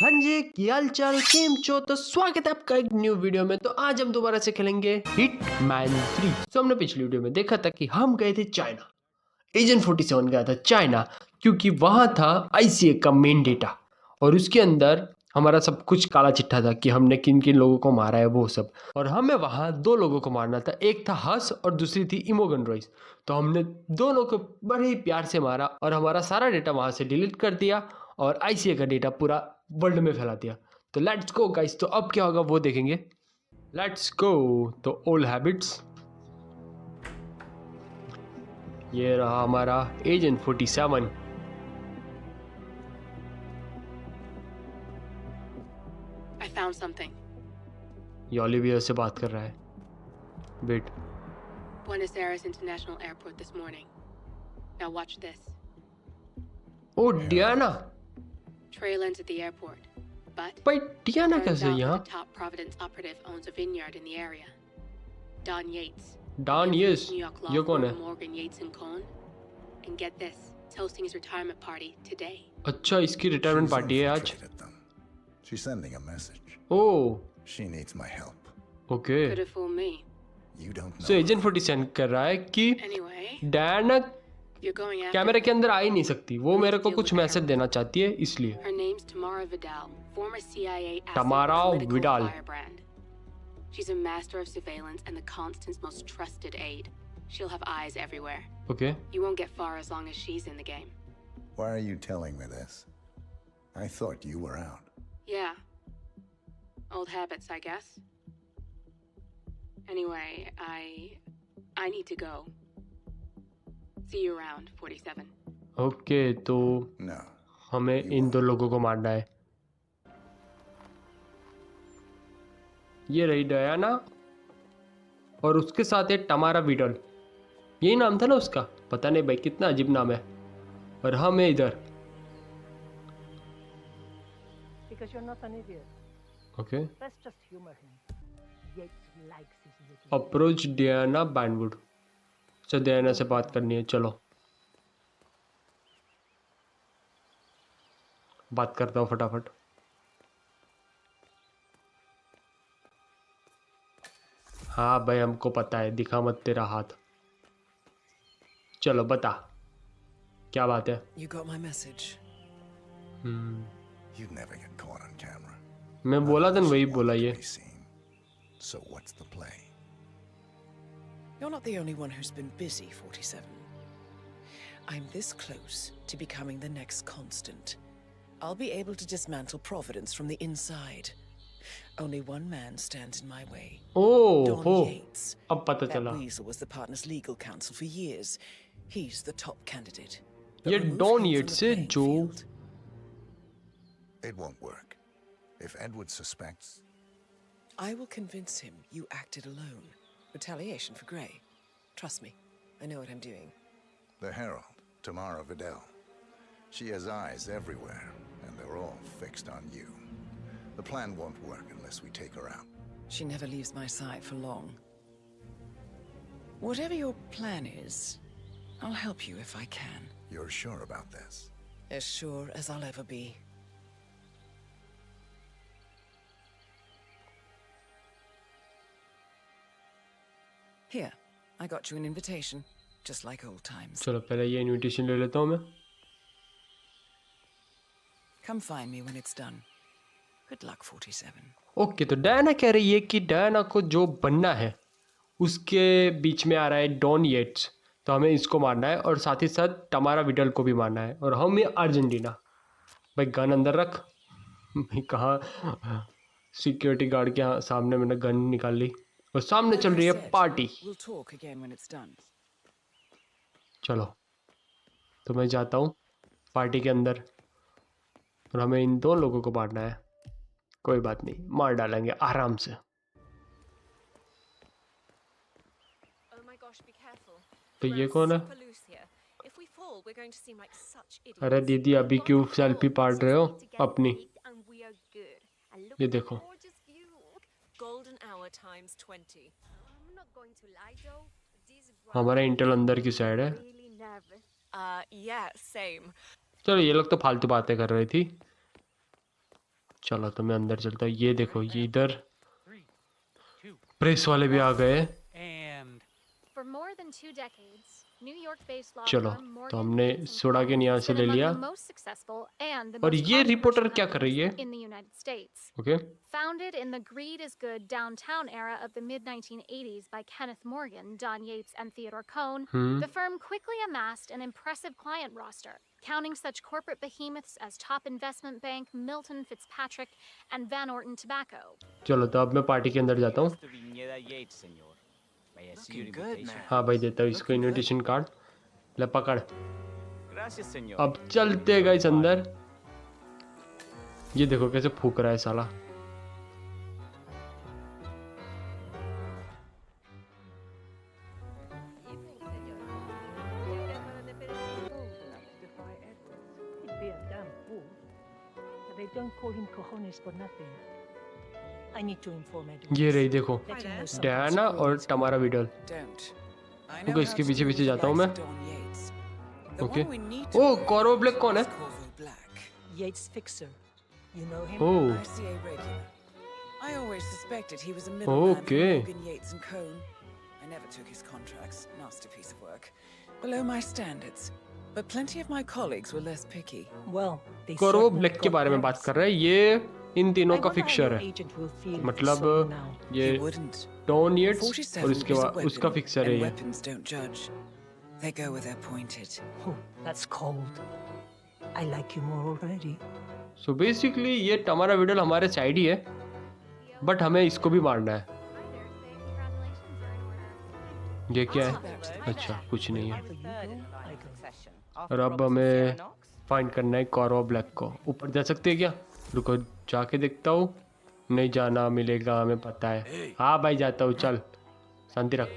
हाँ जी, क्या हाल चाल, केम चो। तो स्वागत है आपका एक न्यू वीडियो में। तो आज हम दोबारा से खेलेंगे हिटमैन 3। तो हमने पिछली वीडियो में देखा था कि हम गए थे चाइना। एजेंट 47 गया था चाइना क्योंकि वहाँ था आईसीए का मेन डेटा और उसके अंदर हमारा सब कुछ काला चिट्ठा था कि हमने किन किन लोगों को मारा है वो सब। और हमें वहाँ दो लोगों को मारना था, एक था हस और दूसरी थी इमोगन रॉयस। तो हमने दोनों को बड़े ही प्यार से मारा और हमारा सारा डेटा वहाँ से डिलीट कर दिया और आईसीए का डेटा पूरा वर्ल्ड में फैला दिया। तो लेट्स गो गाइस। तो अब क्या होगा वो देखेंगे। Let's go. तो ओल्ड हैबिट्स, ये रहा हमारा एजेंट 47। I found something. ये ओलिविया से बात कर रहा है। Wait, Buenos Aires International Airport this morning. Now watch this. Oh Diana. Trail into the airport. But भाई डियाना turns कैसे out यहाँ? that the top Providence operative owns a vineyard in the area. Don Yates. Don Yates, New York law ये कौन है? firm Morgan Yates and Cohn. And get this, it's hosting his retirement party today. अच्छा, इसकी retirement party है आज। infiltrated them. She's sending a message. Oh She needs my help. Okay. Could have fooled me. You don't know. So agent 47 कर रहा है कि Anyway, Diana you're going after कैमरे के her. अंदर आ ही नहीं सकती, वो मेरे को कुछ मैसेज देना चाहती है इसलिए। Her name's Tamara Vidal, former CIA asset Tamara and political Vidal. firebrand. She's a master of surveillance and the Constant's most trusted aide. She'll have eyes everywhere. Okay You won't get far as long as she's in the game. Why are you telling me this? I thought you were out. Yeah. Old habits, I guess. Anyway, I need to go. See you around, 47. Okay. तो No. हमें इन दो लोगों को मारना है। ये रही Diana और उसके साथ है टमारा विडल। यही नाम था ना उसका? पता नहीं भाई, कितना अजीब नाम है। और हम है इधर। Because you're not an idiot. Okay. Let's just humor him. Yates likes his little. Approach Diana Bandwood. अच्छा, डियाना से बात करनी है, चलो बात करता हूँ फटाफट। हाँ भाई, हमको पता है, दिखा मत तेरा हाथ। चलो बता, क्या बात है? You got my message. You'd never get caught on camera. मैं बोला था, वही बोला To ये। be seen. So what's the play? You're not the only one who's been busy, 47. I'm this close to becoming the next Constant. I'll be able to dismantle Providence from the inside. Only one man stands in my way. Oh Don हो, Yates. अब पता That चला। weasel was the partner's legal counsel for years. He's the top candidate. ये remove Don him from Yates the है playing जो field. It won't work. If Edward suspects, I will convince him you acted alone. Retaliation for Grey. Trust me, I know what I'm doing. the Herald, Tamara Vidal. She has eyes everywhere, and they're all fixed on you. The plan won't work unless we take her out. She never leaves my side for long. Whatever your plan is, I'll help you if I can. You're sure about this? As sure as I'll ever be. Here, I got you an invitation, just like old times. चलो पहले ये invitation ले लेता हूँ मैं। Come find me when it's done. Good luck, 47. Okay, तो Diana कह रही है कि डायना को जो बनना है उसके बीच में आ रहा है डॉन येट्स, तो हमें इसको मारना है और साथ ही साथ टमारा विडल को भी मारना है। और हम ये अर्जेंटीना। भाई गन अंदर रख। भाई कहाँ, सिक्योरिटी गार्ड के सामने मैंने गन निकाल ली और सामने चल रही है party. We'll talk again when it's done. चलो, तो मैं जाता हूँ पार्टी के अंदर और हमें इन दो लोगों को मारना है। कोई बात नहीं, मार डालेंगे आराम से। Oh my gosh, be careful. तो ये We're कौन है? super loose here. If we fall, we're going to seem like such idiots. अरे दीदी, अभी क्यों सेल्फी पाड़ रहे हो अपनी? And we are good. And look ये at the देखो। gorgeous view. Golden hour times 20. I'm not going to lie though. This हमारा इंटेल अंदर की साइड है। really nervous. Yeah, same. चलो, ये लोग तो फालतू बातें कर रही थी। चलो तो मैं अंदर चलता हूँ। ये देखो, ये इधर प्रेस वाले भी आ गए। For more than 2 decades, New York-based law चलो firm तो Morgan हमने Gates and सोडा के Co. यहाँ has से been ले among लिया। the most successful and the और most ये रिपोर्टर controversial क्या कर रही है? efforts in the United States. Okay Founded in the greed is good downtown era of the mid-1980s by Kenneth Morgan, Don Yates, and Theodore Cohn, the firm quickly amassed an impressive client roster, counting such corporate behemoths as Top Investment Bank, Milton Fitzpatrick, and Van Orton Tobacco. चलो तो अब मैं party के अंदर जाता हूँ। हाँ भाई, देता हूँ इसको इनविटेशन कार्ड। ले पकड़। अब चलते गए अंदर। ये देखो कैसे फूक रहा है साला। He'd be a damn fool. But they don't call him cojones for nothing. I need to inform Edward. ये रही देखो, Let him know something's Diana और growing. टमारा विडल। Don't. I रुको, know इसके how to पीछे deal पीछे with the जाता हूँ likes मैं। of Don Yates. The okay. one we need to oh avoid Corrow Black कौन है? is Corvo Black. Yates Fixer. You know him? Oh ICA regular. I always suspected he was a middleman for Okay. Morgan Yates and Cohn. I never took his contracts. Nasty piece of work. Below my standards. But plenty of my colleagues were less picky. Well, they कॉरो certainly black के got बारे में बात theirs. कर रहे हैं। ये इन तीनों I का wonder how फिक्सर your है। agent will feel मतलब so now. ये He wouldn't. डॉन येट्स 47 और उसके is a बाद weapon, उसका फिक्सर है and ये। weapons don't judge. They go where they're pointed. Oh, that's cold. I like you more already. So basically ये टमारा Widal हमारे साइड ही है, बट हमें इसको भी मारना है। ये क्या है? अच्छा कुछ नहीं है। Wherever you go, I go. और अब हमें फाइंड करना है कॉरो ब्लैक को। ऊपर जा सकते हैं क्या? रुको जाके देखता हूँ। नहीं जाना मिलेगा, हमें पता है। हाँ भाई जाता हूँ, चल शांति रख।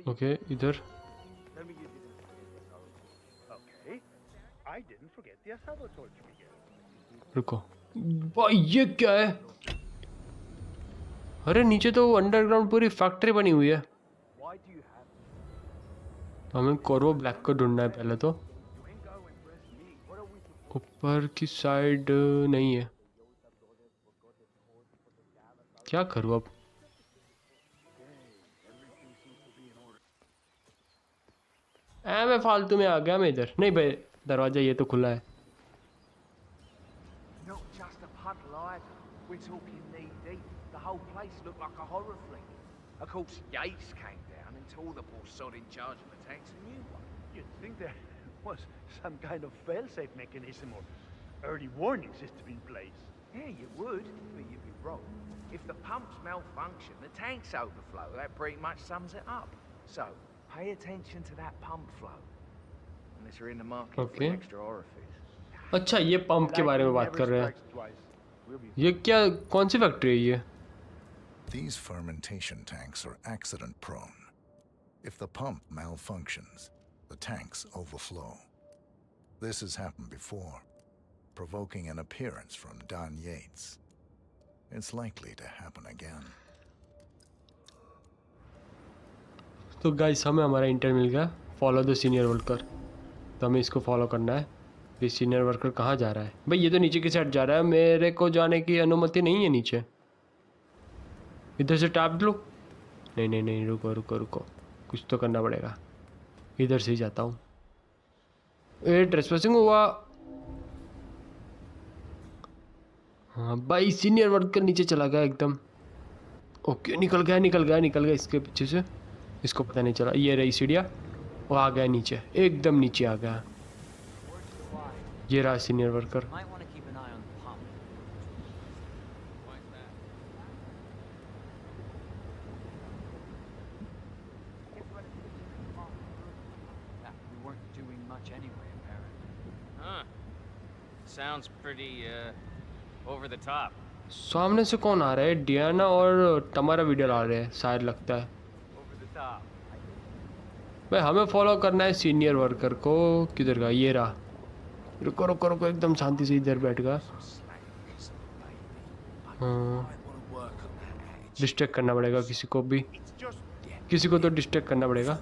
ओके इधर रुको। भाई ये क्या है? अरे नीचे तो अंडरग्राउंड पूरी फैक्ट्री बनी हुई है। हमें कोरो ब्लैक को ढूंढना है पहले तो। ऊपर की साइड नहीं है। क्या करूँ अब? मैं फालतू में आ गया मैं इधर। नहीं भाई दरवाजा ये तो खुला है। Not just a puddle either. We're talking knee deep. The whole place looked like a horror flick. Of course, Yates came down and tore the poor sod in charge of the tanks a new one. You'd think there was some kind of fail-safe mechanism or early warning system in place. Yeah, you would, but you'd be wrong. If the pumps malfunction, the tanks overflow. That pretty much sums it up. So, pay attention to that pump flow. Unless you're in the market for Okay. an extra orifice. अच्छा ये pump के बारे में बात कर रहे हैं। Strikes twice. We'll be ये क्या कौन सी फैक्ट्री है ये? These fermentation tanks are accident prone. If the pump malfunctions, the tanks overflow. This has happened before, provoking an appearance from Don Yates. It's likely to happen again. तो guys हमें हमारा inter मिल गया। Follow the senior worker. तो हमें इसको follow करना है। ये सीनियर वर्कर कहाँ जा रहा है? भाई ये तो नीचे की साइड जा रहा है। मेरे को जाने की अनुमति नहीं है नीचे। इधर से टैप लो। नहीं नहीं नहीं रुको रुको रुको, कुछ तो करना पड़ेगा। इधर से ही जाता हूँ। ये ट्रेसपासिंग हुआ। हाँ भाई सीनियर वर्कर नीचे चला गया एकदम। ओके निकल गया निकल गया निकल गया इसके पीछे से। इसको पता नहीं चला। ये रही सीढ़ियाँ। वो आ गया नीचे, एकदम नीचे आ गया। ये रहा senior worker. Sounds pretty over the top. सामने से कौन आ रहा है? डियाना और टमारा वीडियो आ रहे हैं शायद, लगता है। Over the top. भाई हमें फॉलो करना है सीनियर वर्कर को। किधर का? ये रहा। रुको रुको रुको, एकदम शांति से इधर बैठ गया। हाँ डिस्ट्रैक्ट करना पड़ेगा किसी को भी। किसी को तो डिस्ट्रैक्ट करना पड़ेगा।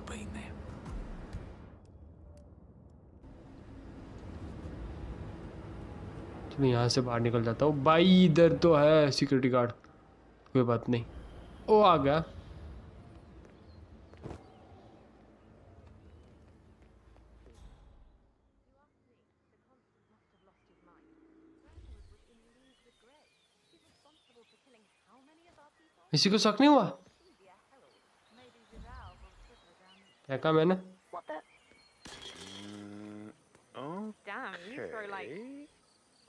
मैं यहाँ से बाहर निकल जाता हूँ भाई। इधर तो है सिक्योरिटी गार्ड, कोई बात नहीं। ओ आ गया। इसी को शक नहीं हुआ? क्या कहा मैंने? Damn, you throw like,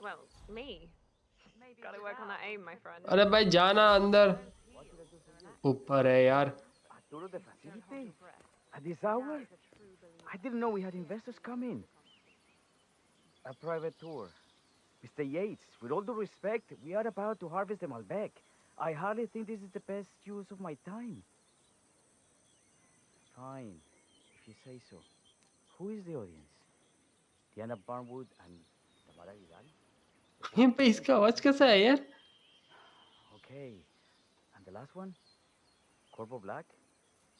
well, me. Gotta work on that aim, my friend. अरे भाई जाना अंदर, ऊपर है यार। A tour of the facility? At this hour? I didn't know we had investors coming. A private tour. Mr. Yates, with all due respect, we are about to harvest the Malbec. I hardly think this is the best use of my time. Fine, if you say so. Who is the audience? Diana Barnwood and Tamara Vidal? यहाँ पे इसका आवाज कैसा है यार? Okay. And the last one? Corvo Black?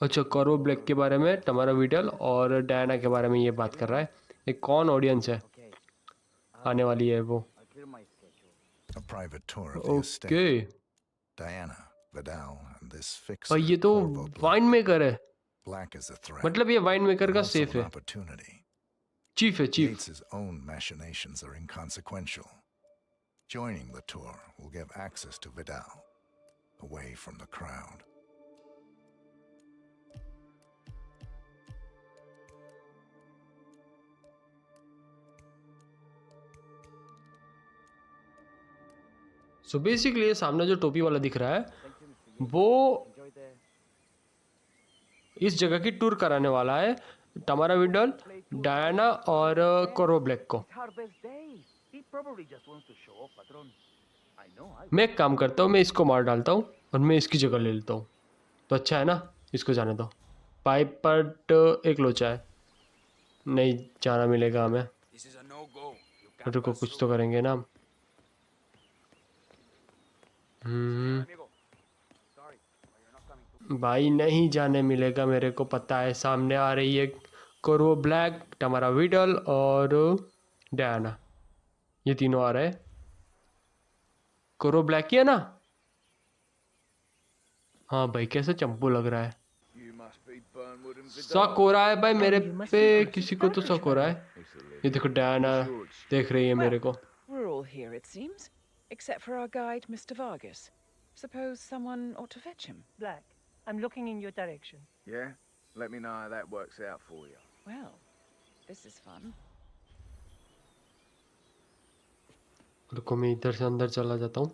अच्छा, कॉर्बो black के बारे में टमारा विडल और डायना के बारे में ये बात कर रहा है। एक कौन ऑडियंस है आने वाली है वो? A private tour of the estate. Okay Diana, Vidal, and this fixer. भाई ये तो Corvo Black. वाइन मेकर है, Black is a threat. मतलब ये वाइन मेकर का and also सेफ an है, opportunity. चीफ है chief. Yates's own machinations are inconsequential. Joining the tour will give access to Vidal, away from the crowd. So basically ये सामने जो टोपी वाला दिख रहा है वो इस जगह की टूर कराने वाला है टमारा विडल, डायना और कॉर्बो ब्लैक को। मैं एक काम करता हूँ, मैं इसको मार डालता हूँ और मैं इसकी जगह ले लेता हूँ, तो अच्छा है ना। इसको जाने दो। पाइपट एक लोचा है, नहीं जाना मिलेगा हमें। रुको, कुछ तो करेंगे ना। भाई नहीं जाने मिलेगा मेरे को पता है। सामने आ रही है कॉर्बो ब्लैक, टमारा विडल और डायना, ये तीनों आ रहे हैं। कॉर्बो ब्लैक ही है ना? हाँ भाई, कैसे चंपू लग रहा है। शक हो रहा है भाई मेरे पे, किसी को तो शक हो रहा है। ये देखो डायना देख रही है मेरे को। We're all here, it seems, except for our guide, Mr. Vargas. Suppose someone ought to fetch him. Black, I'm looking in your direction. Yeah? Let me know how that works out for you. Well, this is fun. रुको, मैं इधर से अंदर चला जाता हूँ।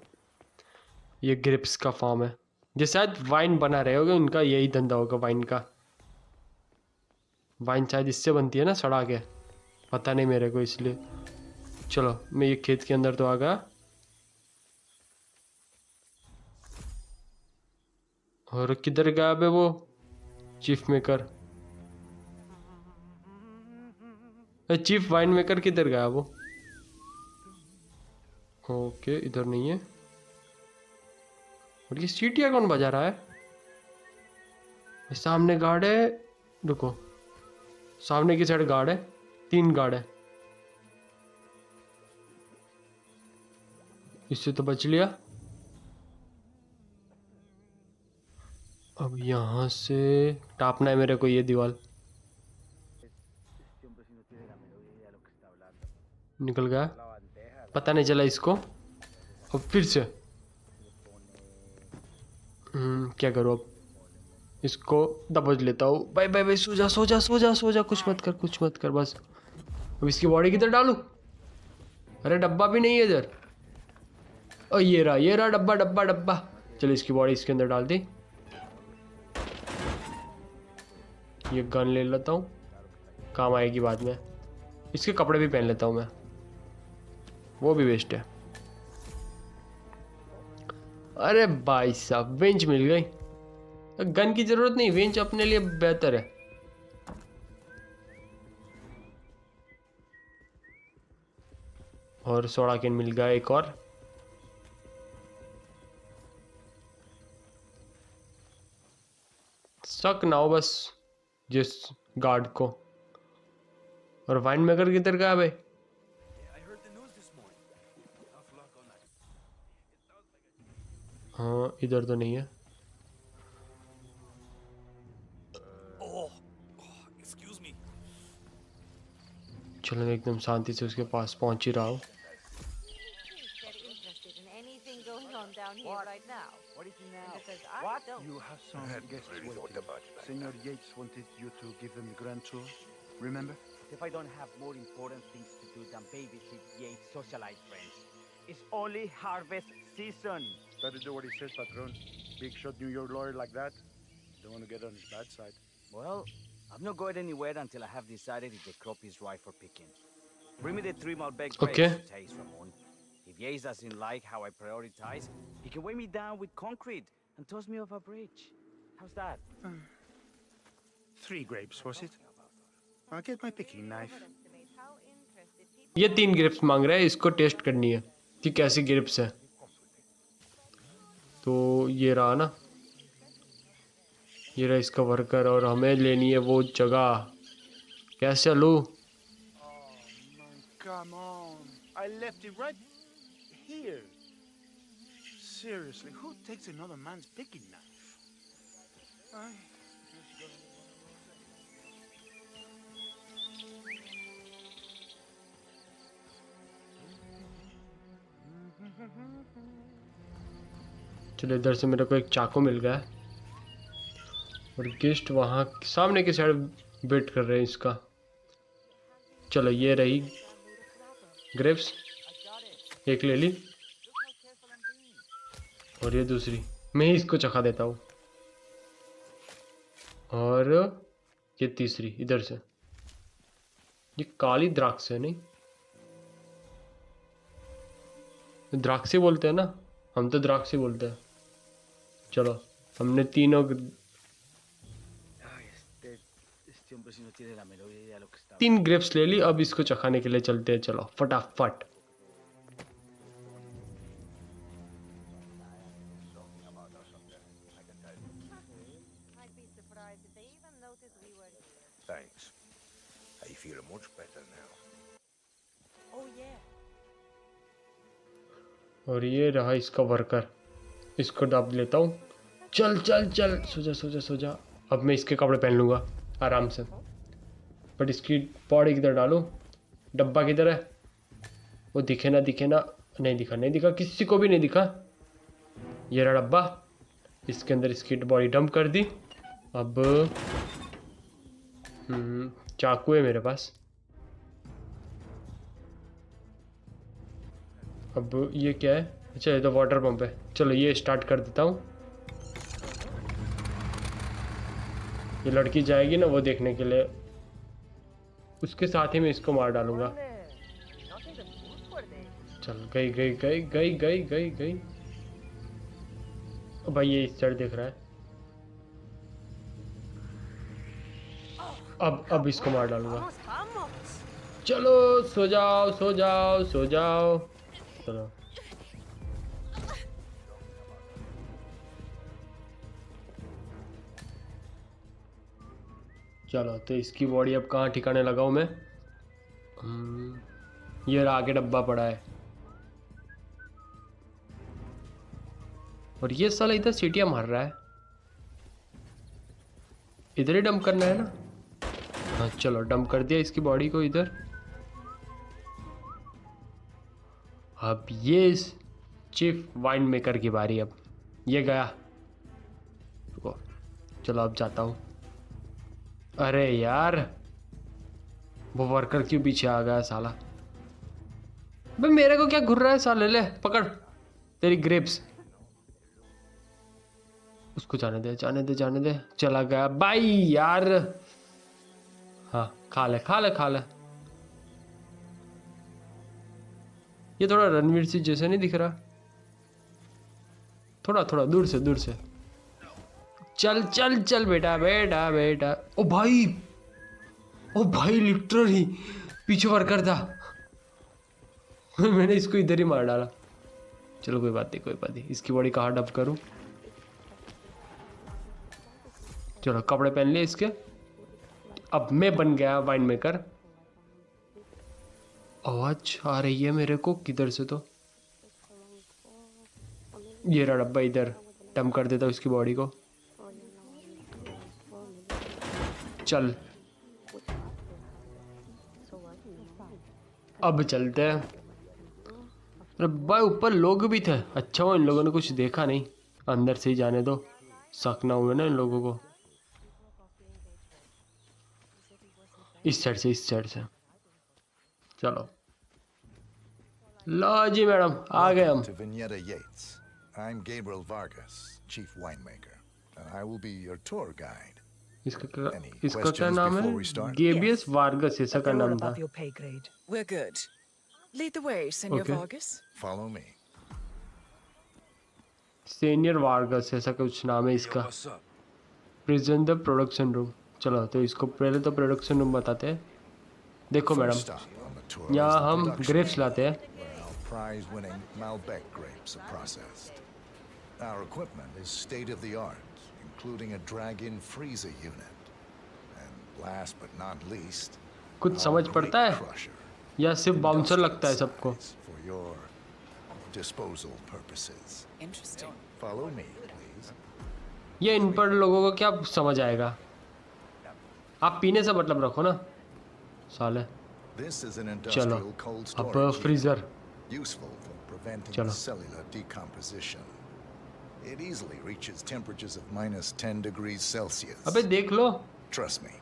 ये grapes का फार्म है, ये शायद वाइन बना रहे होगे, उनका यही धंधा होगा वाइन का। वाइन शायद इससे बनती है ना, सड़ा के, पता नहीं मेरे को, इसलिए। चलो, मैं ये खेत के अंदर तो आ गया। और किधर गया बे वो chief maker? Chief wine maker किधर गया वो? ओके, इधर नहीं है। और ये सीटियाँ कौन बजा रहा है? सामने गार्ड है, रुको, सामने की साइड गार्ड है, 3 गार्ड है। इससे तो बच लिया। अब यहाँ से टापना है मेरे को ये दीवार। निकल गया, पता नहीं चला इसको। अब फिर से क्या करूँ अब? इसको दबोच लेता हूँ। बाय बाय बाय, सो जा सो जा सो जा सो जा, कुछ मत कर कुछ मत कर बस। अब इसकी बॉडी किधर डालूं? अरे डब्बा भी नहीं है इधर। ओ ये रहा डब्बा डब्बा डब्बा। चलो इसकी बॉडी इसके अंदर डाल दी। ये गन ले लेता हूँ, काम आएगी बाद में। इसके कपड़े भी पहन लेता हूँ मैं, वो भी वेस्ट है। अरे भाई साहब, बेंच मिल गई। गन की जरूरत नहीं, बेंच अपने लिए बेहतर है। और सोडा कैन मिल गया एक और। शक ना हो बस जिस गार्ड को। और वाइन मेकर किधर गया भाई? हाँ इधर तो नहीं है। चलो मैं एकदम शांति से उसके पास पहुंच ही रहा हूँ। You have some guests waiting. Senor Yates wanted you to give them the grand tour. Remember? If I don't have more important things to do than babysit Yates' socialite friends. It's only harvest season. Better do what he says, patron. Big shot New York lawyer like that. Don't want to get on his bad side. Well, I'm not going anywhere until I have decided if the crop is right for picking. Bring me the 3 Malbec grapes Okay. to taste, Ramon. If Yates doesn't like how I prioritize, he can weigh me down with concrete and toss me off a bridge. How's that? 3 grapes, was it? I'll get my picking knife. ये 3 grapes मांग रहा है, इसको test करनी है कि कैसी grapes है। तो ये रहा ना, ये रहा इसका वर्कर और हमें लेनी है वो जगह। कैसे लूँ? Come on. I left it right here. Seriously, who takes another man's picking knife? चलो इधर से मेरे को एक चाकू मिल गया है और गेस्ट वहाँ सामने की साइड वेट कर रहे हैं इसका। चलो ये रही ग्रेप्स, एक ले ली और ये दूसरी मैं ही इसको चखा देता हूँ और ये तीसरी इधर से। ये काली द्राक्ष है, नहीं द्राक्षी बोलते हैं ना, हम तो द्राक्षी बोलते हैं। चलो हमने तीनों 3 ग्रेप्स ले ली, अब इसको चखाने के लिए चलते हैं। चलो फटाफट। Thanks. I feel much better now. और ये रहा इसका वर्कर, इसको दाब लेता हूँ। चल चल चल, सो जा सो जा सो जा। अब मैं इसके कपड़े पहन लूँगा आराम से। बट इसकी बॉडी किधर डालूँ? डब्बा किधर है? वो दिखे ना दिखे ना, नहीं दिखा नहीं दिखा, किसी को भी नहीं दिखा। ये रहा डब्बा, इसके अंदर इसकी बॉडी डंप कर दी। अब चाकू है मेरे पास। अब ये क्या है? अच्छा ये तो वाटर पंप है। चलो ये स्टार्ट कर देता हूँ। ये लड़की जाएगी ना वो देखने के लिए, उसके साथ ही मैं इसको मार डालूंगा। चल गई गई गई गई गई गई गई। भाई ये इस साइड देख रहा है। अब इसको मार डालूंगा। चलो सो जाओ सो जाओ सो जाओ। चलो चलो तो इसकी बॉडी अब कहाँ ठिकाने लगाऊं मैं? ये रहा आगे डब्बा पड़ा है और ये साला इधर सीटियां मार रहा है। इधर ही डंप करना है ना? हाँ चलो डंप कर दिया इसकी बॉडी को इधर। अब ये चीफ वाइन मेकर की बारी। अब ये गया, रुको चलो अब जाता हूँ। अरे यार वो वर्कर क्यों पीछे आ गया साला? भाई मेरे को क्या घुर रहा है साले? ले पकड़ तेरी ग्रेप्स। उसको जाने दे जाने दे जाने दे। चला गया भाई यार। हाँ खा ले खा ले खा ले। ये थोड़ा रणवीर सिंह जैसे नहीं दिख रहा? थोड़ा थोड़ा दूर से दूर से। चल चल चल बेटा बेटा बेटा। ओ भाई लिटरली पीछे वर्कर था। मैंने इसको इधर ही मार डाला। चलो कोई बात नहीं कोई बात नहीं। इसकी बॉडी कहाँ डंप करूं? चलो कपड़े पहन लिए इसके। अब मैं बन गया वाइन मेकर। आवाज आ रही है मेरे को किधर से तो। ये रहा डब्बा, इधर डंप कर देता हूँ इसकी बॉडी को। चल अब चलते हैं। अरे भाई ऊपर लोग भी थे, अच्छा हुआ इन लोगों ने कुछ देखा नहीं। अंदर से ही जाने दो, शक ना हुए ना इन लोगों को। इस साइड से, इस साइड से चलो। लो जी मैडम, आ गए हम। To Vignetta Yates. I'm Gabriel Vargas, chief winemaker, and I will be your tour guide. इसका क्या नाम है? गेबियस वार्गस ऐसा का नाम था। We're good. Lead the way, Senor Vargas. Follow me. Senior Vargas ऐसा कुछ नाम है इसका। Present the production room. चलो तो इसको पहले तो प्रोडक्शन रूम बताते हैं। देखो मैडम, यहाँ हम ग्रेप्स लाते हैं। Prize-winning Malbec grapes are processed. Our equipment is state-of-the-art, including a drag-in freezer unit. And last but not least, कुछ समझ पड़ता है या सिर्फ बाउंसर लगता है सबको? for your disposal purposes. Interesting. Follow me, please. ये इन पर लोगों को क्या समझ आएगा? आप पीने से मतलब रखो ना साले। This is an चलो industrial cold अब storage freezer. unit, useful for preventing चलो। cellular decomposition. It easily reaches temperatures of -10 degrees Celsius. अबे देख लो। Trust me,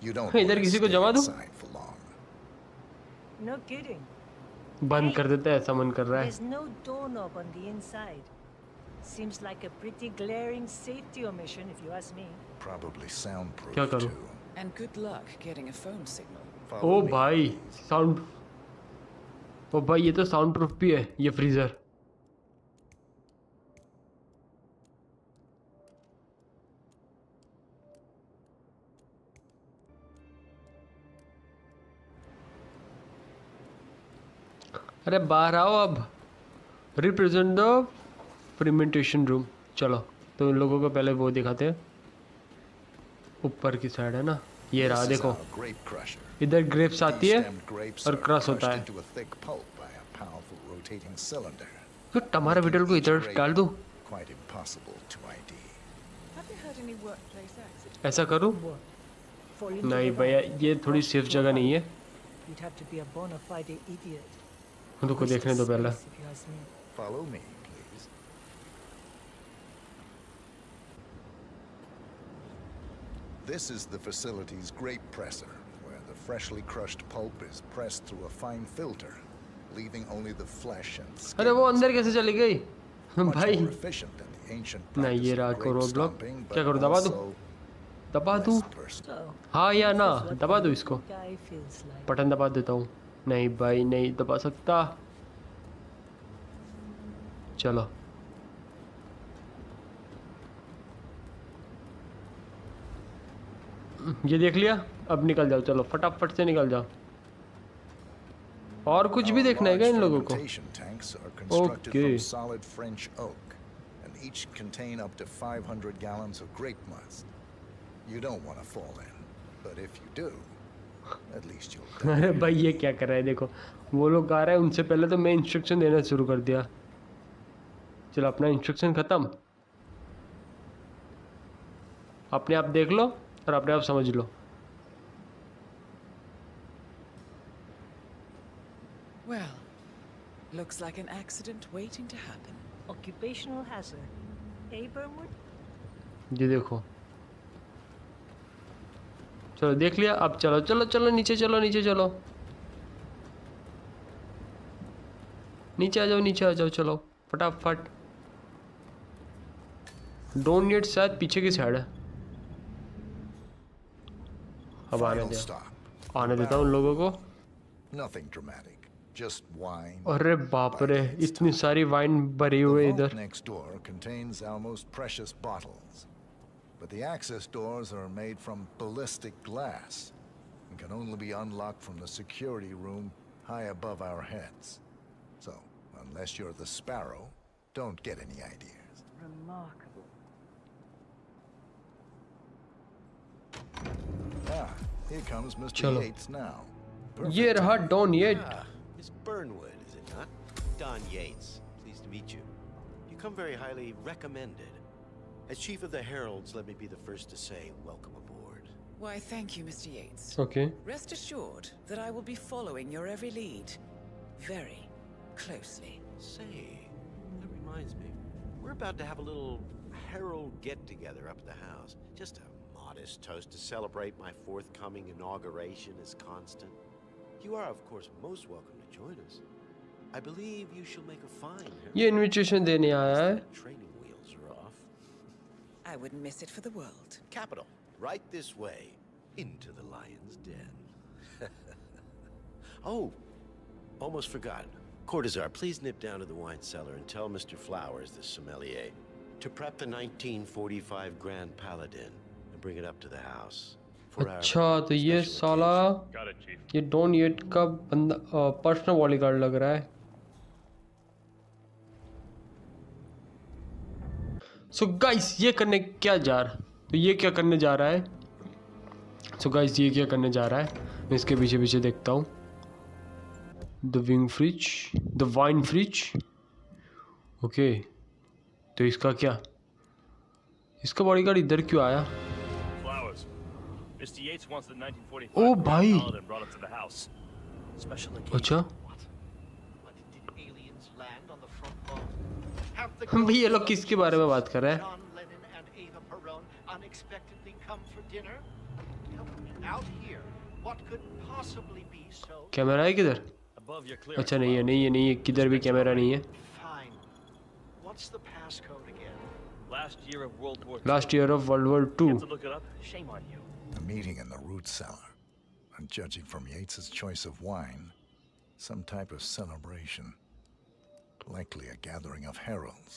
you don't इधर want to किसी को stay जमा दूं? inside for long. No kidding. बंद कर देते हैं, ऐसा मन कर रहा है। There's no doorknob on the inside. Seems like a pretty glaring safety omission, if you ask me. Probably soundproof क्या करूं? too. And good luck getting a phone signal. Follow oh me, भाई please. साउंड, ओ भाई ये तो sound proof भी है ये freezer. अरे बाहर आओ अब। Represent the fermentation room. चलो तो इन लोगों को पहले वो दिखाते हैं। ऊपर की साइड है ना, ये रहा This is देखो। our grape crusher. इधर ग्रेप्स आती है Destemmed grapes और are क्रश होता crushed है। into a thick pulp by a powerful rotating cylinder. तो टमाटर बिटल को इधर डाल दूं? Quite impossible to ID. Have you heard any workplace accidents? ऐसा करूं? Fall into नहीं the भैया, van. ये थोड़ी सेफ जगह नहीं है। You'd have to be a bona fide idiot. उनको देखने दो पहले। If you ask me. Follow me, please. This is the facility's grape presser, where the freshly crushed pulp is pressed through a fine filter, leaving only the flesh and skin. अरे वो अंदर कैसे चली गई? Much भाई more efficient than the ancient नहीं, ये practice रहा of को grape रोड ब्लॉक। stomping, क्या but करूं, दबा दूं? also दबा दूं? less personal. So, हाँ या ना? this is what दबा a दो इसको। guy feels like. बटन दबा देता हूँ। नहीं भाई नहीं दबा सकता। चलो ये देख लिया, अब निकल जाओ। चलो फटाफट से निकल जाओ। और कुछ भी Our देखना है क्या large इन लोगों को? fermentation tanks are constructed Okay. from solid French oak, and each contain up to 500 gallons of grape must. You don't want to fall in, but if you do, at least you'll die. अरे भाई ये क्या कर रहा है? देखो वो लोग आ रहे हैं, उनसे पहले तो मैं इंस्ट्रक्शन देना शुरू कर दिया। चलो अपना इंस्ट्रक्शन खत्म। अपने आप देख लो और अपने आप समझ लो। Well, looks like an accident waiting to happen. Occupational hazard. Hey, Burnwood? ये देखो, चलो देख लिया। अब चलो चलो चलो नीचे चलो, नीचे चलो, नीचे आ जाओ, नीचे आ जाओ। चलो फटाफट। डोंट नीड शायद पीछे की साइड है। अब आने Final दे, stop. आने देता हूँ उन लोगों को। Nothing dramatic, just wine. अरे बाप रे, इतनी सारी वाइन भरी The हुई है vault इधर। next door contains our most precious bottles, but the access doors are made from ballistic glass and can only be unlocked from the security room high above our heads. So, unless you're the Sparrow, don't get any ideas. Remarkable. Ah, here comes Mr. चलो। Yates now. ये रहा Don Yates. Ah, Miss Burnwood, is it not? Don Yates. Pleased to meet you. You come very highly recommended. As Chief of the Heralds, let me be the first to say welcome aboard. Why, thank you, Mr. Yates. Okay. Rest assured that I will be following your every lead very closely. Say, that reminds me. We're about to have a little Herald get-together up at the house. Just a modest toast to celebrate my forthcoming inauguration as Constant. You are, of course, most welcome to join us. I believe you shall make a fine Herald. ये invitation देने आया है. Training wheels are off. I wouldn't miss it for the world. Capital. Right this way. Into the lion's den. Oh, almost forgot. Cortazar, please nip down to the wine cellar and tell Mr. Flowers, the sommelier, to prep the 1945 Grand Paladin and bring it up to the house. अच्छा तो ये साला ये don yet का बंदा personal bodyguard लग रहा है. सो गाइस ये करने क्या जा रहा, तो ये क्या करने जा रहा है. सो गाइस ये क्या करने जा रहा है, मैं इसके पीछे पीछे देखता हूँ. The wing fridge, the wine fridge. Okay तो इसका क्या, इसका बॉडीगार्ड इधर क्यों आया. Mr. Yates wants the 1945 Oh, bhai. Paladin brought up to the house. Special occasion. अच्छा Did aliens land on the front lawn? Have the हम भाई ये लोग किसके बारे में बात कर रहे हैं. John Lennon and Ava Perón unexpectedly come for dinner? Tell me, out here, what could possibly be so? Camera है किधर. Above your clearance. अच्छा नहीं है, नहीं है, नहीं है, किधर भी कैमरा नहीं है. Fine. What's the passcode again? Last year of World War II. Last year of world war 2. Get to look it up. Shame on you. A meeting in the root cellar. And judging from Yates's choice of wine, some type of celebration. Likely a gathering of heralds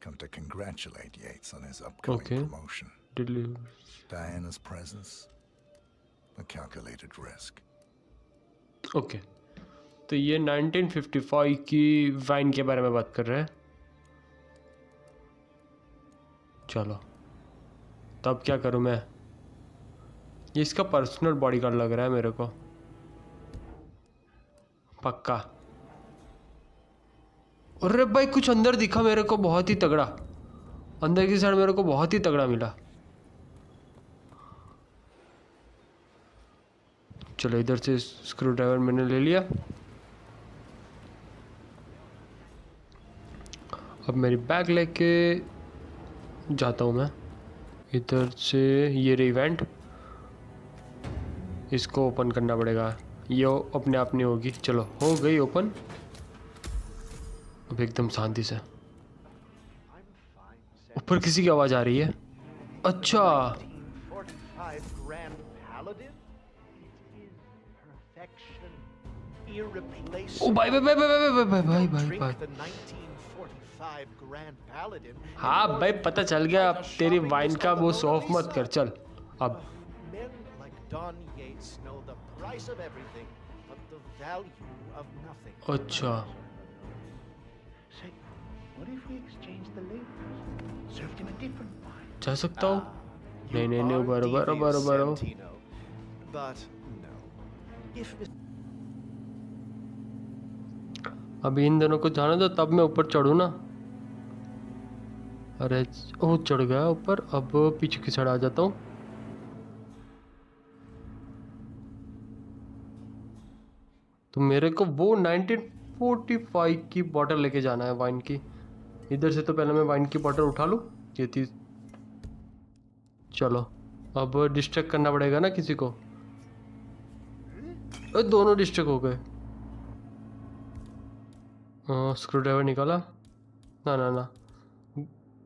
come to congratulate Yates on his upcoming promotion. Diana's presence, a calculated risk. Okay. तो ये 1955 की wine के बारे में बात कर रहे हैं. चलो तब क्या करूं मैं. ये इसका पर्सनल बॉडीगार्ड लग रहा है मेरे को पक्का. अरे भाई कुछ अंदर दिखा मेरे को बहुत ही तगड़ा. अंदर की साइड मेरे को बहुत ही तगड़ा मिला. चलो इधर से स्क्रू ड्राइवर मैंने ले लिया. अब मेरी बैग लेके जाता हूँ मैं. इधर से ये रही इवेंट, इसको ओपन करना पड़ेगा. ये अपने आप नहीं होगी. चलो हो गई ओपन. अब एकदम शांति से. ऊपर किसी की आवाज़ आ रही है. अच्छा ओ भाई भाई भाई भाई भाई भाई भाई भाई. हाँ भाई पता चल गया. अब तेरी वाइन का वो शो ऑफ मत कर. चल अब अच्छा जा सकता हूँ. नहीं नहीं नहीं उबारो उबारो उबारो उबारो. अभी इन दोनों को जाने दो तब मैं ऊपर चढ़ूँ ना. अरे ओ चढ़ गया ऊपर. अब पीछे की साइड आ जाता हूँ. तो मेरे को वो 1945 की बॉटल लेके जाना है वाइन की. इधर से तो पहले मैं वाइन की बॉटल उठा लूँ. ये थी. चलो अब डिस्ट्रैक्ट करना पड़ेगा ना किसी को. दोनों डिस्ट्रैक्ट हो गए. स्क्रू ड्राइवर निकाला. ना ना ना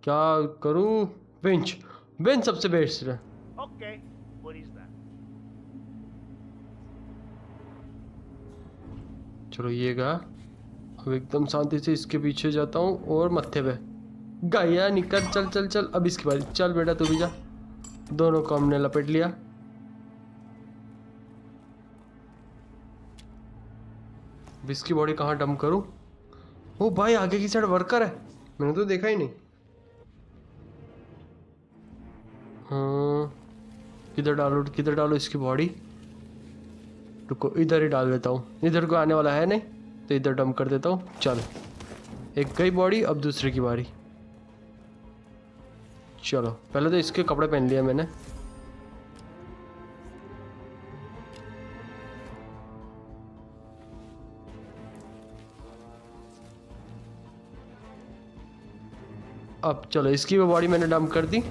क्या करूँ. बेंच बेंच सबसे बेस्ट है. Okay, what is that? चलो ये गया. अब एकदम शांति से इसके पीछे जाता हूँ और मत्थे पे गया. निकल चल चल चल. अब इसकी बारी. चल बेटा तू भी जा. दोनों को हमने लपेट लिया. अब इसकी बॉडी कहाँ डंप करूँ. ओ भाई आगे की साइड वर्कर है. मैंने तो देखा ही नहीं. हाँ किधर डालो इसकी बॉडी. रुको इधर ही डाल देता हूँ. इधर को आने वाला है नहीं तो इधर डंप कर देता हूँ. चल एक गई बॉडी. अब दूसरे की बारी. चलो पहले तो इसके कपड़े पहन लिए मैंने। अब चलो इसकी भी बॉडी मैंने डंप कर दी।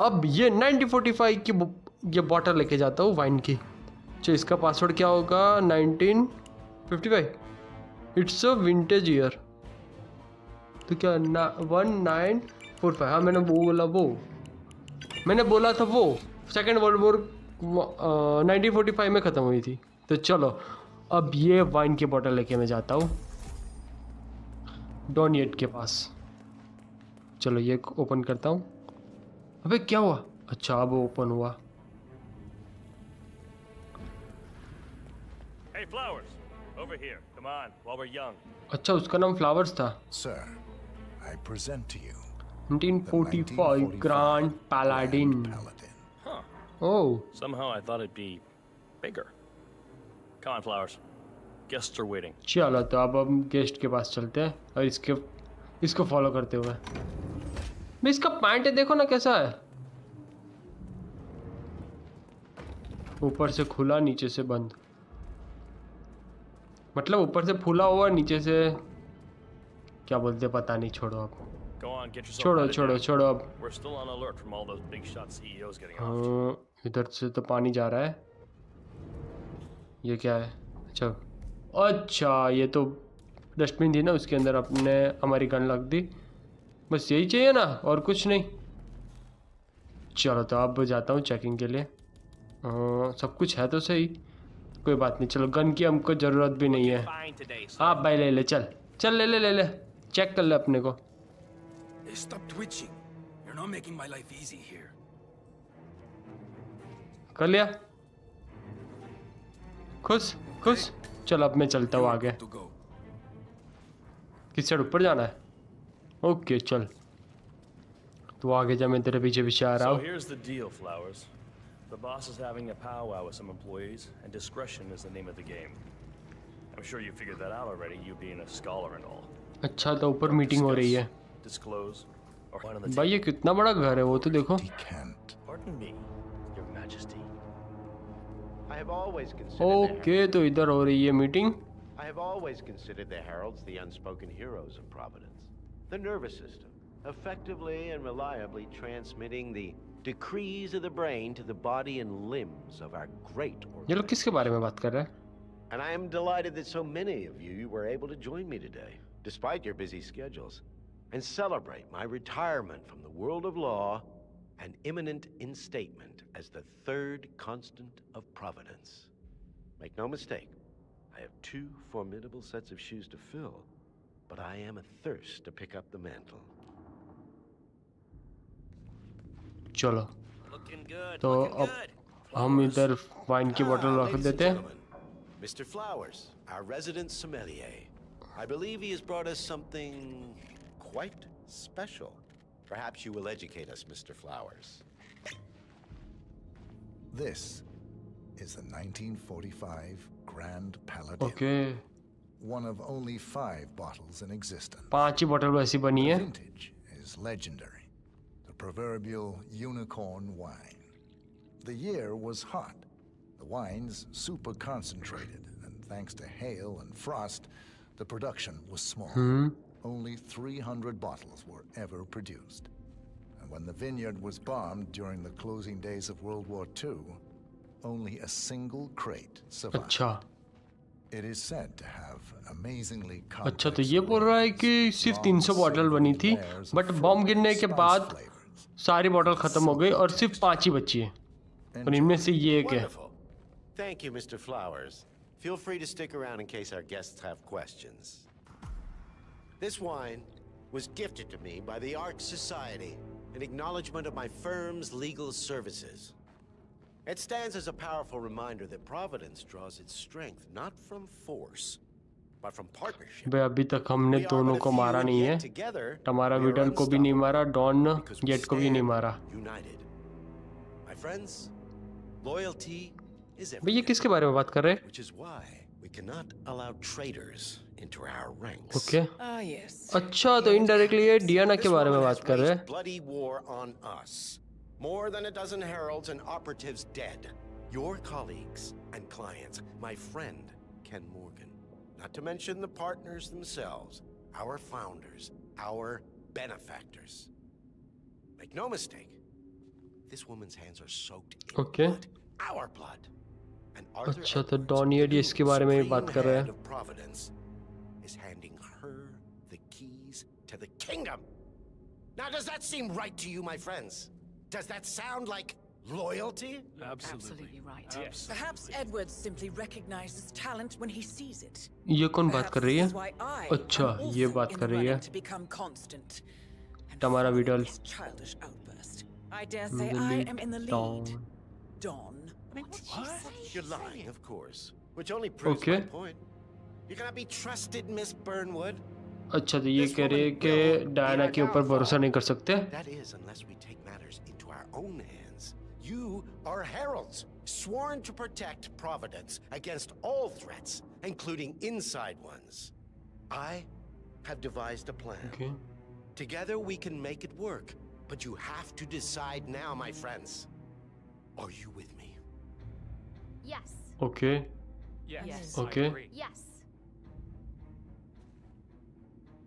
अब ये 1945 की ये बॉटल लेके जाता हूँ वाइन की। चलो इसका पासवर्ड क्या होगा? 1955। It's a vintage year. तो क्या 1945? हाँ मैंने बोला था वो सेकेंड वर्ल्ड वॉर 1945 में ख़त्म हुई थी। तो चलो अब ये वाइन की बोतल लेके मैं जाता हूँ डॉनियट के पास। चलो ये ओपन करता हूँ। अबे क्या हुआ? अच्छा अब ओपन हुआ। Hey, Flowers, over here. Come on, while we're young. अच्छा उसका नाम फ्लावर्स था। Sir, I present to you 1945 grand Paladin. Huh. Oh. Somehow I thought it'd be bigger. Come on, Flowers. Guests are waiting. चलो तो अब हम guest के पास चलते हैं और इसको फॉलो करते हुए। मैं इसका पैंट देखो ना कैसा है, ऊपर से खुला नीचे से बंद। मतलब ऊपर से फूला हुआ नीचे से क्या बोलते पता नहीं। छोड़ो अब, Go on, get yourself छोड़ो अब। We're still on alert from all those big shot CEOs getting off. हाँ इधर से तो पानी जा रहा है। ये क्या है? अच्छा ये तो डस्टबिन थी ना, उसके अंदर अपने हमारी गन लग दी। बस यही चाहिए ना और कुछ नहीं। चलो तो अब जाता हूँ चेकिंग के लिए। सब कुछ है तो सही, कोई बात नहीं। चलो गन की हमको ज़रूरत भी नहीं है। हाँ भाई ले ले, चल ले चेक कर ले अपने को। Stop twitching. You're not making my life easy here. कर लिया खुश। चल अब मैं चलता हूँ आगे। किस साइड ऊपर जाना है? ओके चल तू आगे जा, मैं तेरे पीछे आ रहा हूँ। So here's the deal, Flowers. The boss is having a powwow with some employees, and discretion is the name of the game. I'm sure you figured that out already, you being a scholar and all. अच्छा तो ऊपर meeting हो रही है। Disclose or one of the भाई ये कितना बड़ा घर है वो तो देखो। Pardon me, Your Majesty. I have always considered okay तो इधर हो रही है meeting. I have always considered the heralds the unspoken heroes of Providence. The nervous system, effectively and reliably transmitting the decrees of the brain to the body and limbs of our great ये लोग किसके बारे में बात कर रहे हैं? And I am delighted that so many of you were able to join me today, despite your busy schedules, and celebrate my retirement from the world of law and imminent instatement as the third constant of Providence. Make no mistake, I have two formidable sets of shoes to fill, but I am athirst to pick up the mantle. चलो तो अब हम इधर wine की बोतल रख देते हैं। Mr. Flowers, our resident sommelier. I believe he has brought us something quite special. Perhaps you will educate us, Mr. Flowers. This is the 1945 Grand Paladin. Okay. One of only 5 bottles in existence. 5 ही बोतल वैसी बनी है। The vintage is legendary. The proverbial unicorn wine. The year was hot. The wine's super concentrated, and thanks to hail and frost, the production was small. Only 300 bottles were ever produced. And when the vineyard was bombed during the closing days of World War II, only a single crate survived. अच्छा It is said to have amazingly अच्छा तो ये बोल रहा है कि सिर्फ 300 बोतल बनी थी, बट बॉम्ब गिरने के बाद सारी बोतल खत्म हो गई और सिर्फ 5 ही बची है, और इनमें से ये एक है। Thank you, Mr. Flowers. Feel free to stick around in case our guests have questions. This wine was gifted to me by the Arts Society in acknowledgement of my firm's legal services. It stands as a powerful reminder that Providence draws its strength not from force, but from partnership. भाई अभी तक हमने दोनों को मारा नहीं है, टमारा Widal को भी नहीं मारा, डॉन जेट को भी नहीं मारा। United. My friends, loyalty is भाई ये किसके बारे में बात कर रहे हैं? Which is why we cannot allow traitors into our ranks. Okay Ah, yes. अच्छा तो इनडायरेक्टली ये डियाना के This बारे में woman बात has कर रहे waged हैं. bloody war on us. More than a dozen heralds and operatives dead. Your colleagues and clients, my friend Ken Morgan, not to mention the partners themselves, our founders, our benefactors. Make no mistake, this woman's hands are soaked in Okay. blood, our blood. And Arthur अच्छा तो Edwards, don the ये new इसके बारे में ही supreme बात कर रहे head हैं. of Providence, is handing her the keys to the kingdom. Now, does that seem right to you, my friends? Does that sound like loyalty? Absolutely right. Perhaps Edwards simply recognizes talent when he sees it. ये कौन बात कर रही है? Perhaps this is why I अच्छा am ये also बात in कर the रही है. running to become constant. Tamara Vidal. His childish outburst. I dare say I am in the lead. Don. What? You're lying, of course. Which only proves Okay. my point. You cannot be trusted, Miss Burnwood. अच्छा तो ये कह रही है कि Diana के ऊपर भरोसा नहीं कर सकते. That is, unless we take matters into our own hands. You are heralds, sworn to protect Providence against all threats, including inside ones. I have devised a plan. Okay. Together we can make it work, but you have to decide now, my friends. Are you with me? Yes. Okay. Yes. Okay. Yes.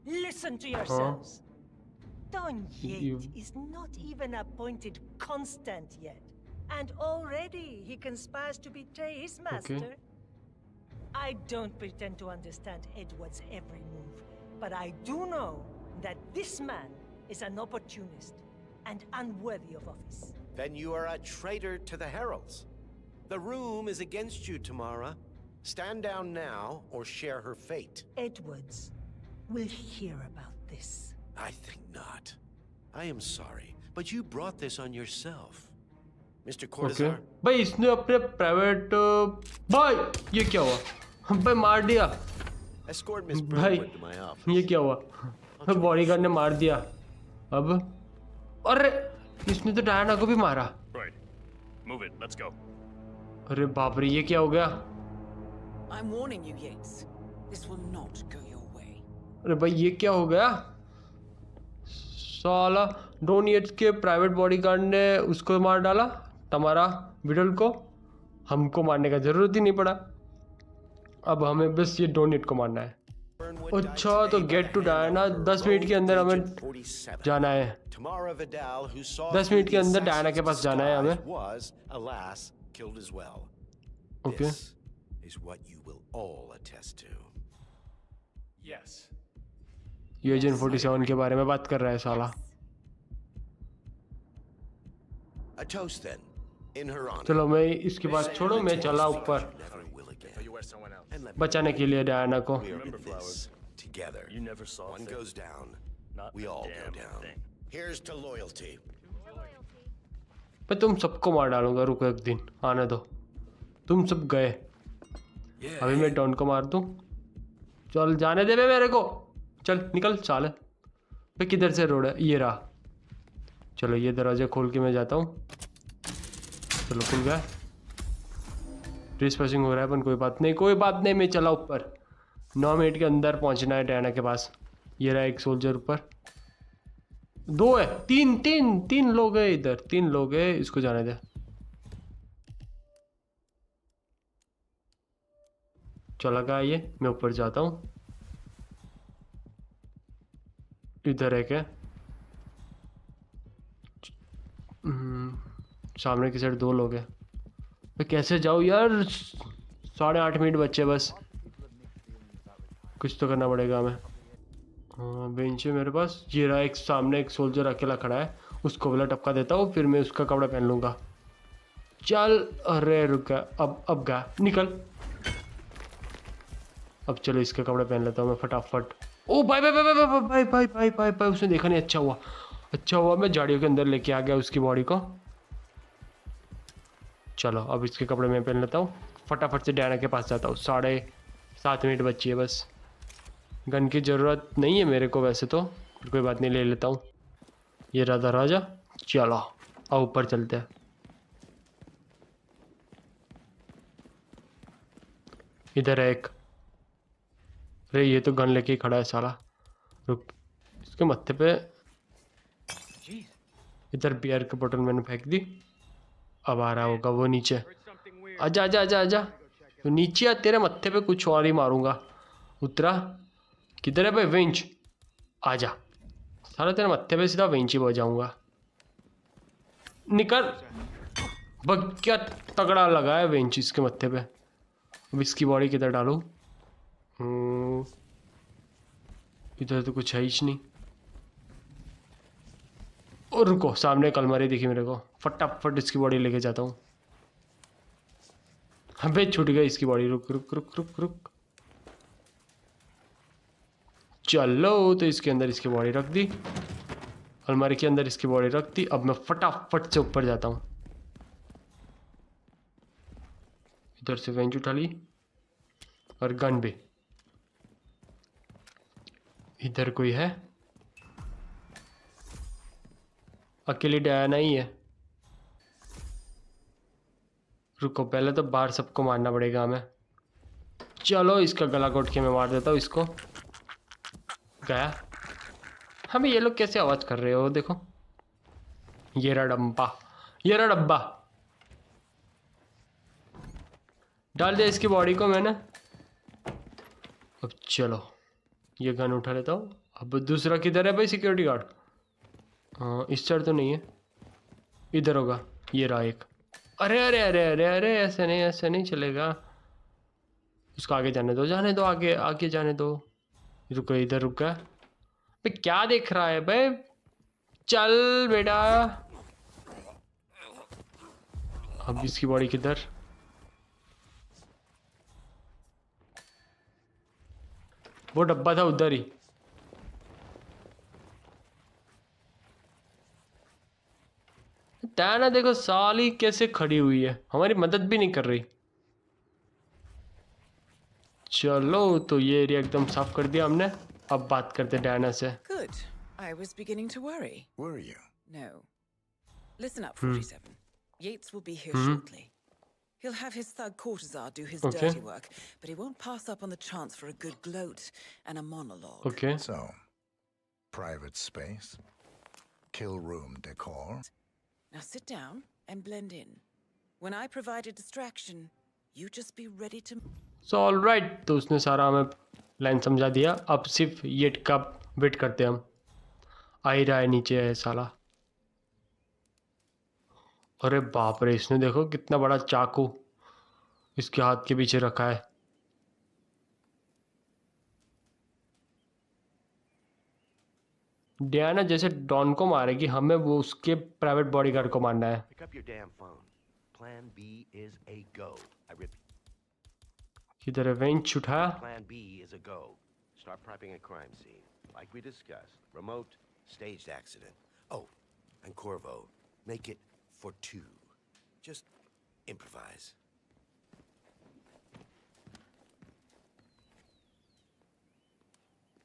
Listen to yourselves. Don Yate You- is not even appointed constant yet. And already he conspires to betray his master. I don't pretend to understand Edward's every move, but I do know that this man is an opportunist and unworthy of office. Then you are a traitor to the heralds. The room is against you, Tamara. Stand down now or share her fate. Edwards will hear about this. I think not. I am sorry, but you brought this on yourself. Mr. Okay Cortazar, भाई इसने अपने private भाई ये क्या हुआ? भाई मार दिया. escort Miss भाई Burnwood to my office. ये क्या हुआ? बॉडीगार्ड ने मार दिया. अब अरे इसने तो डायना को भी मारा. Right. Move it. Let's go. अरे बाप रे ये क्या हो गया? I'm warning you, Yates. This will not go your way. अरे भाई ये क्या हो गया? साला डॉन येट्स के प्राइवेट बॉडीगार्ड ने उसको मार डाला, तमारा विडल को. हमको मारने का जरूरत ही नहीं पड़ा. अब हमें बस ये डॉन येट को मारना है. अच्छा तो गेट टू डायना 10 मिनट के अंदर हमें जाना है. Tamara Vidal, who saw 10 minute के अंदर डायना के पास जाना है हमें. was, alas, killed as well. Okay This is what you will all attest to. Yes. ये एजेंट 47 के बारे में बात कर रहा है साला. A toast then, in her honor. चलो मैं इसकी बात छोड़ो, मैं चला ऊपर Never will again. And let me बचाने के लिए डायना को. we are in this together. You never saw One fit. goes down, Not we a all go damn down. thing. Here's to loyalty. मैं तुम सबको मार डालूंगा. रुको एक दिन आने दो. तुम सब गए, अभी मैं डॉन को मार दूं. चल जाने दे बे मेरे को. चल निकल साले. भाई किधर से रोड है? ये रहा. चलो ये दरवाजा खोल के मैं जाता हूँ. चलो खुल गया. ट्रेसपासिंग हो रहा है पर कोई बात नहीं, कोई बात नहीं. मैं चला ऊपर. 9 मिनट के अंदर पहुंचना है डायना के पास. ये रहा एक सोल्जर ऊपर. 2 है, 3 लोग हैं इधर. 3 लोग हैं. इसको जाने दे. चला गया ये. मैं ऊपर जाता हूँ. इधर है क्या? सामने की साइड 2 लोग हैं. मैं कैसे जाऊँ यार? 8.5 मिनट बच्चे बस. कुछ तो करना पड़ेगा हमें. हाँ बेंच है मेरे पास. ये रहा एक सामने एक सोल्जर अकेला खड़ा है. उसको बोला टपका देता हूँ, फिर मैं उसका कपड़ा पहन लूँगा. चल. अरे रुक गया. अब गया. निकल. अब चलो इसके कपड़े पहन लेता हूँ मैं फटाफट. ओ भाई भाई भाई भाई भाई भाई भाई भाई भाई उसने देखा नहीं. अच्छा हुआ मैं झाड़ियों के अंदर लेके आ गया उसकी बॉडी को. चलो अब इसके कपड़े मैं पहन लेता हूँ. फटाफट से डायना के पास जाता हूँ. 7.5 मिनट बची है बस. गन की ज़रूरत नहीं है मेरे को वैसे तो, कोई बात नहीं ले लेता हूँ. ये रहा दरवाजा. चलो अब ऊपर चलते हैं. इधर है एक. अरे ये तो गन लेके ही खड़ा है साला। रुक, इसके मत्थे पे इधर बियर की बोतल मैंने फेंक दी। अब आ रहा होगा वो नीचे। आजा आजा आजा आजा, तो नीचे आ, तेरे मत्थे पे कुछ और ही मारूंगा। उतरा किधर है भाई वेंच? आजा साला, तेरे मत्थे पे सीधा वेंच ही बजाऊंगा। निकल बग, क्या तगड़ा लगा है वेंच इसके मत्थे पे। अब इसकी बॉडी किधर डालूं? इधर तो कुछ है ही नहीं। और रुको, सामने एक अलमारी दिखी मेरे को, फटाफट इसकी बॉडी लेके जाता हूँ। अबे छूट गई इसकी बॉडी। रुक रुक रुक रुक रुक, चलो। तो इसके अंदर इसकी बॉडी रख दी, अलमारी के अंदर इसकी बॉडी रख दी। अब मैं फटाफट से ऊपर जाता हूँ। इधर से वेंच उठा ली और गन भी। इधर कोई है? अकेली डायना ही है। रुको, पहले तो बाहर सबको मारना पड़ेगा हमें। चलो इसका गला घोट के मैं मार देता हूँ इसको। गया। हमें ये लोग कैसे आवाज कर रहे हो? देखो, ये रहा डब्बा, ये रहा डब्बा। डाल दिया इसकी बॉडी को मैंने। अब चलो ये गन उठा लेता हूँ। अब दूसरा किधर है भाई सिक्योरिटी गार्ड? हाँ, इस साइड तो नहीं है, इधर होगा। ये रहा एक। अरे अरे अरे अरे अरे, ऐसे नहीं, ऐसे नहीं चलेगा। उसको आगे जाने दो, जाने दो, आगे आगे जाने दो। रुको, इधर रुक गया। भाई क्या देख रहा है भाई? चल बेटा। अब इसकी बॉडी किधर? वो डब्बा था उधर ही। डायना देखो साली कैसे खड़ी हुई है, हमारी मदद भी नहीं कर रही। चलो तो ये एरिया एकदम साफ कर दिया हमने। अब बात करते डायना से। Good. I was beginning to worry. Were you? No. Listen up, 47. Yates will be here shortly. He'll have his thug Cortazar do his dirty work, but he won't pass up on the chance for a good gloat and a monologue. Okay. So, private space, kill room decor. Now sit down and blend in. When I provide a distraction, you just be ready to... So all right, तो उसने सारा हमें line समझा दिया। अब सिर्फ yet का wait करते हम। आ ही रहा है, नीचे है साला। अरे बाप रे, इसने देखो कितना बड़ा चाकू इसके हाथ के पीछे रखा है। डायना जैसे डॉन को मारेगी, हमें वो उसके प्राइवेट बॉडीगार्ड को मारना है। Pick up your damn phone. Plan B is a go. I repeat. किधर है वेंच? उठा। Plan B is a go. Start prepping a crime scene, like we discussed. Remote, staged accident. Oh, and Corvo, make it for two. Just improvise.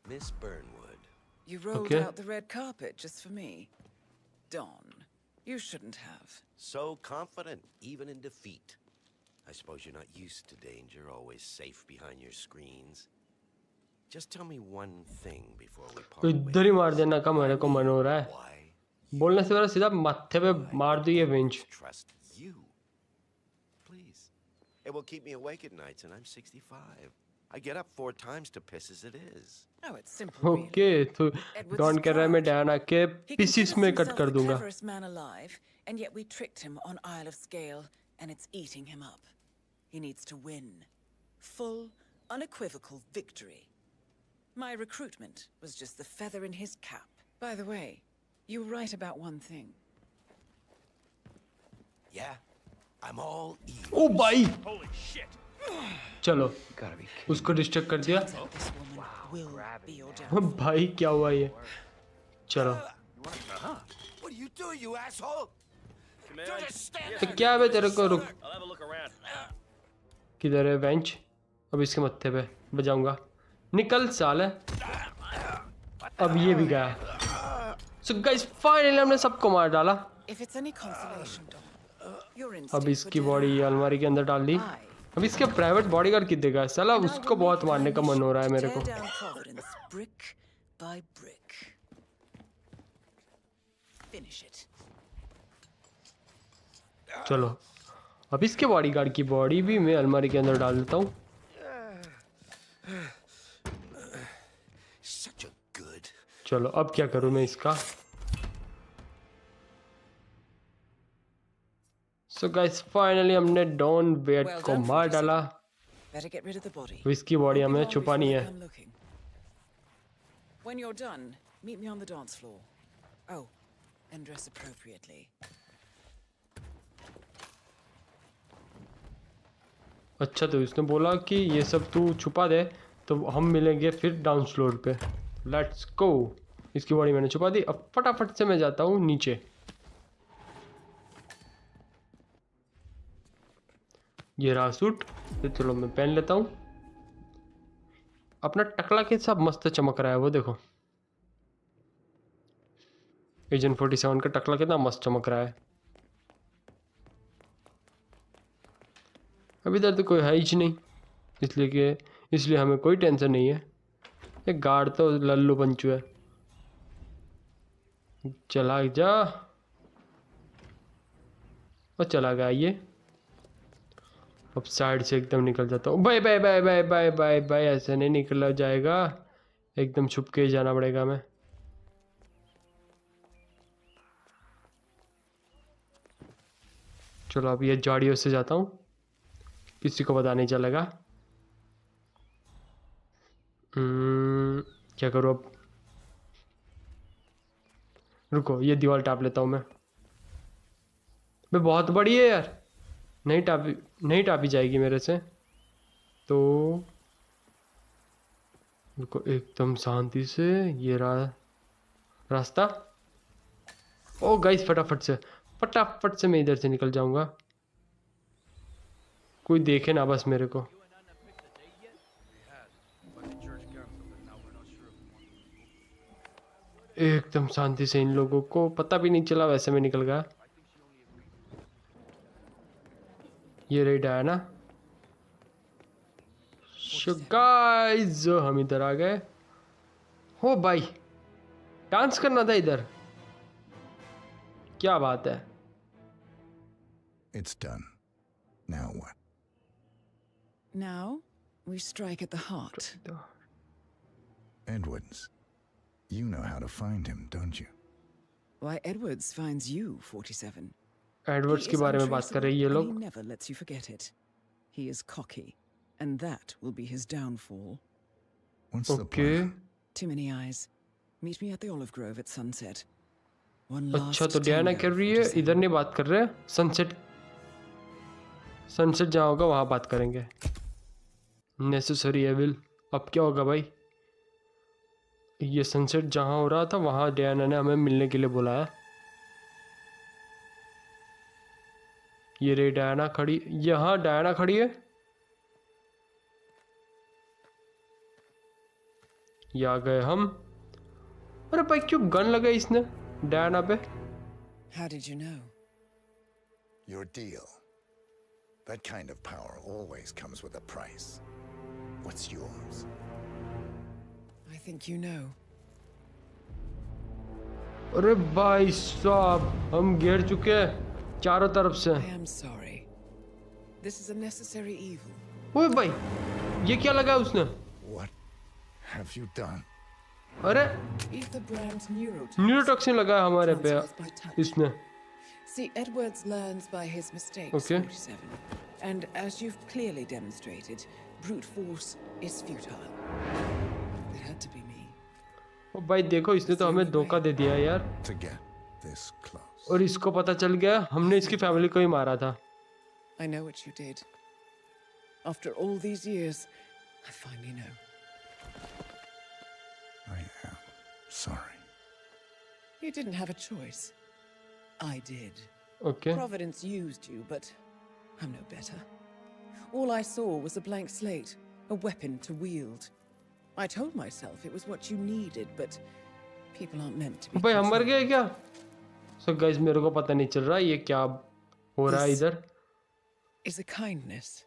Miss Burnwood. You rolled Okay. out the red carpet just for me. Don, you shouldn't have. So confident, even in defeat. I suppose you're not used to danger, always safe behind your screens. Just tell me one thing before we part तो इधर ही मार देना का मेरे को मन हो रहा है। बोलने से पहले सीधा माथे पे मार दो ये वेंच। Trust you. Please. It will keep me awake at nights, and I'm 65. I get up 4 times to piss as it is. Oh, it's simple. Okay, तो डॉन कह रहा है मैं डायना के He पीसीस considers में कट himself कर the दूंगा। cleverest man alive, and yet we tricked him on Isle of Scale, and it's eating him up. He needs to win. Full, unequivocal victory. My recruitment was just the feather in his cap. By the way, you were right about one thing. Yeah, I'm all ears. ओ भाई, Holy shit! चलो उसको distract कर दिया। This woman will be your downfall. ओ भाई क्या हुआ ये? चलो What do you do, you asshole? You're just standing तो क्या है तेरे को? रुक, I'll have a look around. किधर है बेंच? अब इसके मत्थे पे बजाऊंगा। निकल साले। अब ये भी गया। So guys, फाइनली हमने सबको मार डाला। If it's any consolation, Don, your अब instinct for इसकी doing बॉडी अलमारी के अंदर डाल दी। I अब इसके प्राइवेट बॉडीगार्ड कितने का साला, उसको बहुत मारने का मन हो रहा है मेरे को। चलो अब इसके बॉडीगार्ड की बॉडी भी मैं अलमारी के अंदर डाल देता हूँ। चलो अब क्या करूँ मैं इसका। सो गाइस फाइनली हमने डॉन वेट को मार डाला। इसकी बॉडी हमें छुपानी है। When you're done, meet me on the dance floor. Oh, and dress appropriately. अच्छा तो इसने बोला कि ये सब तू छुपा दे, तो हम मिलेंगे फिर डांस फ्लोर पे। Let's go. इसकी बॉडी मैंने छुपा दी। अब फटाफट से मैं जाता हूँ नीचे। ये रहा सूट, तो चलो मैं पहन लेता हूँ। अपना टकला के साथ मस्त चमक रहा है वो देखो। एजेंट 47 का टकला कितना मस्त चमक रहा है। अभी इधर तो कोई है ही नहीं, इसलिए हमें कोई टेंशन नहीं है। एक गार्ड तो लल्लू पंचू है। चला जा और चला गया ये। अब साइड से एकदम निकल जाता हूँ। Bye bye bye bye bye bye bye. ऐसे नहीं निकला जाएगा, एकदम छुप के ही जाना पड़ेगा मैं। चलो अब ये झाड़ियों से जाता हूँ, किसी को पता नहीं चलेगा। क्या करूँ अब। रुको ये दीवार टाप लेता हूँ मैं बहुत बड़ी है यार, नहीं टापी जाएगी मेरे से तो। रुको एकदम शांति से। ये रहा रास्ता। ओ गाइस फटाफट से मैं इधर से निकल जाऊंगा, कोई देखे ना बस मेरे को। एकदम शांति से, इन लोगों को पता भी नहीं चला, वैसे में निकल गया। ये रही डायना। गाइस हम इधर आ गए। हो भाई डांस करना था इधर, क्या बात है। It's done. Now what? Now we strike at the heart. Edwards. You know how to find him, don't you? Why Edwards finds you, 47. Edwards के बारे में बात कर रही है ये लोग। He never lets you forget it. He is cocky, and that will be his downfall. What's the plan? Too many eyes. Meet me at the olive grove at sunset. अच्छा तो डायना कर रही है, इधर नहीं बात कर रहे। सनसेट जहाँ होगा वहाँ बात करेंगे। Necessary evil. अब क्या होगा भाई। ये सनसेट जहाँ हो रहा था वहाँ डायना ने हमें मिलने के लिए बुलाया। ये रे डायना खड़ी, यहाँ डायना खड़ी है। ये आ गए हम। अरे भाई क्यों गन लगाई इसने डायना पे। How did you know? Your deal. That kind of power always comes with a price. What's yours? I think you know. अरे भाई साहब हम गिर चुके हैं चारों तरफ से। I am sorry. This is a necessary evil. ओए भाई ये क्या लगा उसने। What have you done? अरे Ether brand न्यूरोटॉक्सिन लगा हमारे पे इसने। See, Edwards learns by his mistakes, Okay. 47. And as you've clearly demonstrated, brute force is futile. It had to be me. ओ भाई देखो इसने तो हमें धोखा दे दिया यार। To get this close. और इसको पता चल गया हमने इसकी फैमिली को ही मारा था। I know what you did. After all these years, I finally know. I am sorry. You didn't have a choice. I did. Okay. Providence used you, but I'm no better. All I saw was a blank slate, a weapon to wield. I told myself it was what you needed, but people aren't meant to be. भाई हम मर गए क्या? So guys मेरे को पता नहीं चल रहा ये क्या हो रहा है इधर। Is a kindness.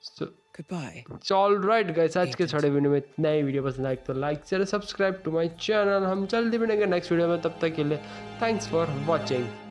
Goodbye. All right guys, आज के छोटे वीडियो में इतना ही। वीडियो पसंद आए तो like share subscribe to my channel. हम जल्दी मिलेंगे नेक्स्ट वीडियो में, तब तक के लिए थैंक्स फॉर वॉचिंग।